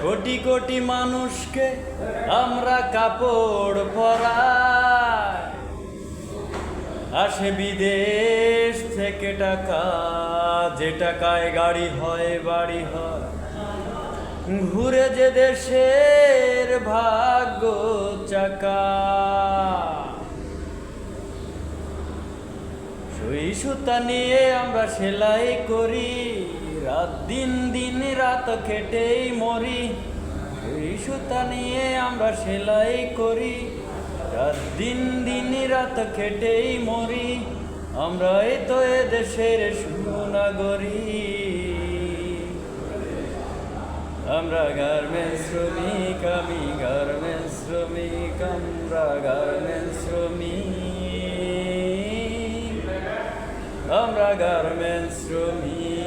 কোটি কোটি মানুষকে আমরা কাপড় পরাই, আসে বিদেশ থেকে টাকা, যে টাকায় গাড়ি হয় বাড়ি হয়, ঘুরে যে দেশের ভাগ্য চাকা। সুই সুতা নিয়ে আমরা সেলাই করি, রাত দিন দিন রাত খেটেই মরি। সুই সুতা নিয়ে আমরা সেলাই করি, রাত দিন দিন রাত খেটেই মরি। আমরাই তো এ দেশের সুনাগরিক। আমরা গার্মেন্টস শ্রমিক, আমি গার্মেন্টস শ্রমিক, আমরা গার্মেন্টস শ্রমিক, আমরা গার্মেন্টস শ্রমিক।